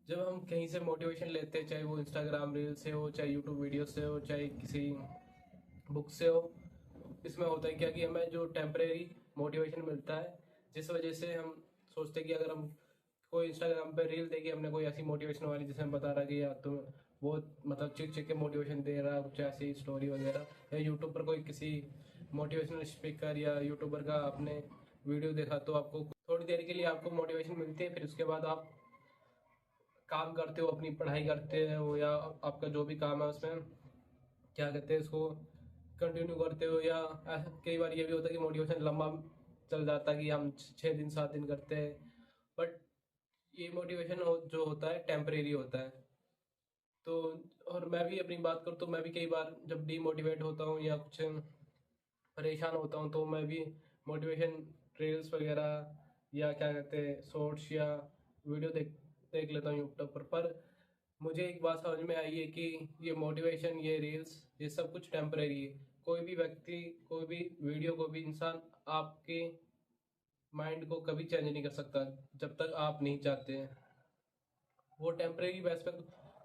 जब हम कहीं से मोटिवेशन लेते हैं, चाहे वो इंस्टाग्राम रील से हो, चाहे यूट्यूब वीडियो से हो, चाहे किसी बुक से हो, इसमें होता है क्या कि हमें जो टेम्परेरी मोटिवेशन मिलता है, जिस वजह से हम सोचते हैं कि अगर हम कोई इंस्टाग्राम पे रील देखी हमने कोई ऐसी मोटिवेशन वाली, जिसमें बता रहा कि यार तुम बहुत मतलब चिक चिक के मोटिवेशन दे रहा है, कुछ ऐसी स्टोरी वगैरह, या यूट्यूब पर कोई किसी मोटिवेशनल स्पीकर या यूट्यूबर का आपने वीडियो देखा, तो आपको थोड़ी देर के लिए आपको मोटिवेशन मिलती है, फिर उसके बाद आप काम करते हो, अपनी पढ़ाई करते हो, या आपका जो भी काम है उसमें क्या कहते हैं इसको कंटिन्यू करते हो, या कई बार ये भी होता है कि मोटिवेशन लंबा चल जाता है कि हम 6 दिन 7 दिन करते हैं, बट ये मोटिवेशन जो होता है टेम्परेरी होता है। तो और मैं भी अपनी बात करूँ तो मैं भी कई बार जब डीमोटिवेट होता हूँ या कुछ परेशान होता हूँ, तो मैं भी मोटिवेशन रील्स वगैरह या क्या कहते हैं शॉर्ट्स या वीडियो देख देख लेता हूँ यूट्यूब पर मुझे एक बात समझ में आई है कि ये मोटिवेशन, ये रील्स, ये सब कुछ टेम्परेरी है। कोई भी व्यक्ति, कोई भी वीडियो, कोई भी इंसान आपके माइंड को कभी चेंज नहीं कर सकता जब तक आप नहीं चाहते हैं। वो टेम्परेरी बेस पे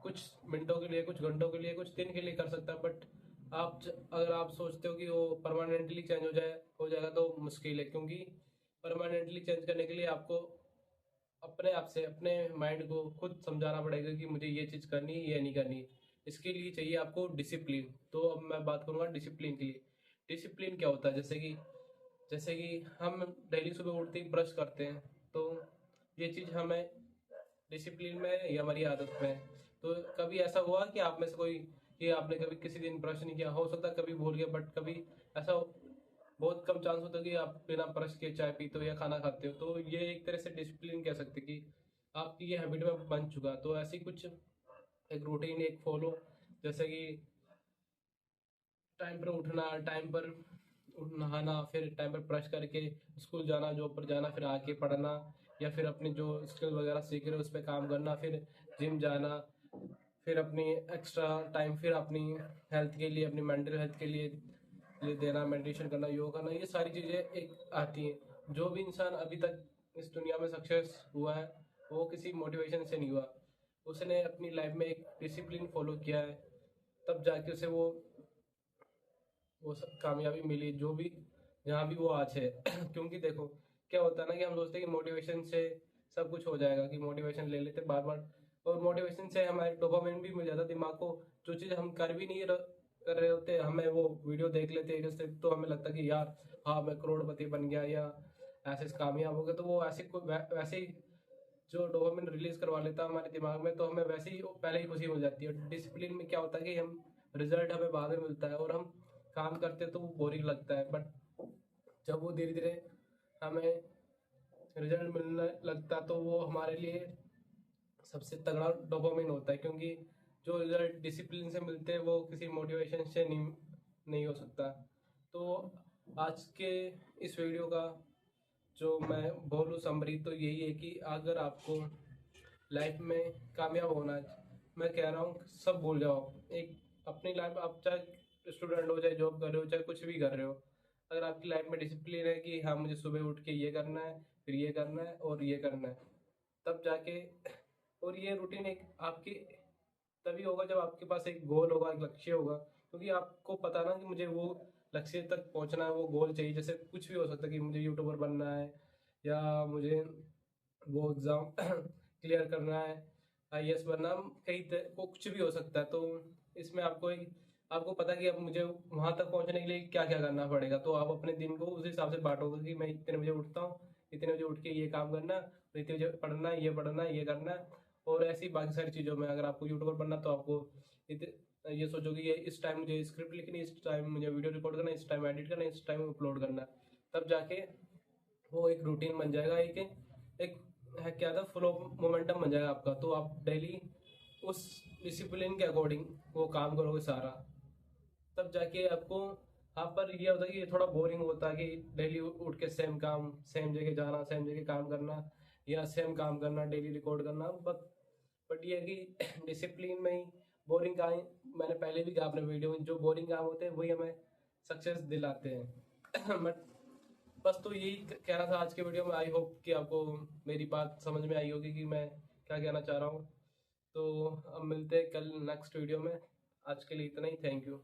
कुछ मिनटों के लिए, कुछ घंटों के लिए, कुछ दिन के लिए कर सकता है, बट अगर आप सोचते हो कि वो परमानेंटली चेंज हो जाएगा तो मुश्किल है, क्योंकि परमानेंटली चेंज करने के लिए आपको अपने आप से, अपने माइंड को खुद समझाना पड़ेगा कि मुझे ये चीज़ करनी है, ये नहीं करनी है। इसके लिए चाहिए आपको डिसिप्लिन। तो अब मैं बात करूंगा डिसिप्लिन की। डिसिप्लिन क्या होता है? जैसे कि हम डेली सुबह उठते ही ब्रश करते हैं, तो ये चीज़ हमें डिसिप्लिन में है, ये हमारी आदत में है। तो कभी ऐसा हुआ कि आप में से कोई, कि आपने कभी किसी दिन ब्रश नहीं किया? हो सकता है कभी भूल गए, बट कभी ऐसा बहुत कम चांस होता है कि आप बिना ब्रश के चाय पीते हो या खाना खाते हो। तो ये एक तरह से डिसिप्लिन कह सकते हैं कि आपकी ये हैबिट में बन चुका। तो ऐसी कुछ एक रूटीन, एक फॉलो, जैसे कि टाइम पर उठना, टाइम पर नहाना, फिर टाइम पर ब्रश करके स्कूल जाना, जॉब पर जाना, फिर आके पढ़ना, या फिर अपनी जो स्किल वगैरह सीख रहे हो उस पर काम करना, फिर जिम जाना, फिर अपनी एक्स्ट्रा टाइम फिर अपनी हेल्थ के लिए, अपनी मेंटल हेल्थ के लिए देना, मेडिटेशन करना, योगा करना, ये सारी चीज़ें एक आती हैं। जो भी इंसान अभी तक इस दुनिया में सक्सेस हुआ है, वो किसी मोटिवेशन से नहीं हुआ। उसने अपनी लाइफ में एक डिसिप्लिन फॉलो किया है, तब जाके उसे वो सब कामयाबी मिली, जो भी जहाँ भी वो आज है। क्योंकि देखो क्या होता है ना, कि हम सोचते हैं कि मोटिवेशन से सब कुछ हो जाएगा, कि मोटिवेशन ले लेते बार बार, और मोटिवेशन से हमारे डोपामिन भी मिल जाता है दिमाग को। जो चीज़ हम कर भी नहीं कर रहे होते, हमें वो वीडियो देख लेते हैं जैसे, तो हमें लगता है कि यार हाँ मैं करोड़पति बन गया, या ऐसे कामयाब हो गया, तो वो ऐसे वैसे ही जो डोपामिन रिलीज करवा लेता है हमारे दिमाग में, तो हमें वैसे ही पहले ही खुशी हो जाती है। डिसिप्लिन में क्या होता है कि हम रिजल्ट हमें बाद में मिलता है, और हम काम करते तो वो बोरिंग लगता है, बट जब वो धीरे धीरे हमें रिजल्ट मिलने लगता, तो वो हमारे लिए सबसे तगड़ा डोपामिन होता है। क्योंकि जो रिजल्ट डिसिप्लिन से मिलते हैं वो किसी मोटिवेशन से नहीं हो सकता। तो आज के इस वीडियो का जो मैं बोलूँ समरी, तो यही है कि अगर आपको लाइफ में कामयाब होना है, मैं कह रहा हूँ सब भूल जाओ। एक अपनी लाइफ, आप चाहे स्टूडेंट हो, चाहे जॉब कर रहे हो, चाहे कुछ भी कर रहे हो, अगर आपकी लाइफ में डिसिप्लिन है कि हाँ मुझे सुबह उठ के ये करना है, फिर ये करना है और ये करना है, तब जाके, और ये रूटीन एक आपकी तभी होगा जब आपके पास एक गोल होगा, एक लक्ष्य होगा। क्योंकि आपको पता ना कि मुझे वो लक्ष्य तक पहुंचना है, वो गोल चाहिए। जैसे कुछ भी हो सकता है कि मुझे यूट्यूबर बनना है, या मुझे वो एग्ज़ाम क्लियर करना है, आईएएस बनना, वो कुछ भी हो सकता है। तो इसमें आपको पता है कि अब मुझे वहां तक पहुंचने के लिए क्या क्या करना पड़ेगा, तो आप अपने दिन को उस हिसाब से बांटोगे कि मैं इतने बजे उठता हूँ, इतने बजे उठ के ये काम करना, और इतने बजे पढ़ना है, ये करना है। और ऐसी बाकी सारी चीज़ों में अगर आपको यूट्यूबर बनना, तो आपको ये सोचो कि ये इस टाइम मुझे स्क्रिप्ट लिखनी, इस टाइम मुझे वीडियो रिकॉर्ड करना, इस टाइम एडिट करना, इस टाइम अपलोड करना, तब जाके वो एक रूटीन बन जाएगा, एक है क्या था, फ्लो मोमेंटम बन जाएगा आपका। तो आप डेली उस डिसिप्लिन के अकॉर्डिंग वो काम करोगे सारा, तब जाके आपको, यहाँ पर ये होता है कि ये थोड़ा बोरिंग होता है कि डेली उठ के सेम काम, सेम जगह जाना, सेम जगह काम करना, या सेम काम करना, डेली रिकॉर्ड करना। बट ये है कि डिसिप्लिन में ही बोरिंग काम, मैंने पहले भी कहा अपने वीडियो में, जो बोरिंग काम होते हैं वही हमें सक्सेस दिलाते हैं। बट बस तो यही कहना था आज के वीडियो में। आई होप कि आपको मेरी बात समझ में आई होगी कि मैं क्या कहना चाह रहा हूँ। तो अब मिलते हैं कल नेक्स्ट वीडियो में। आज के लिए इतना ही, थैंक यू।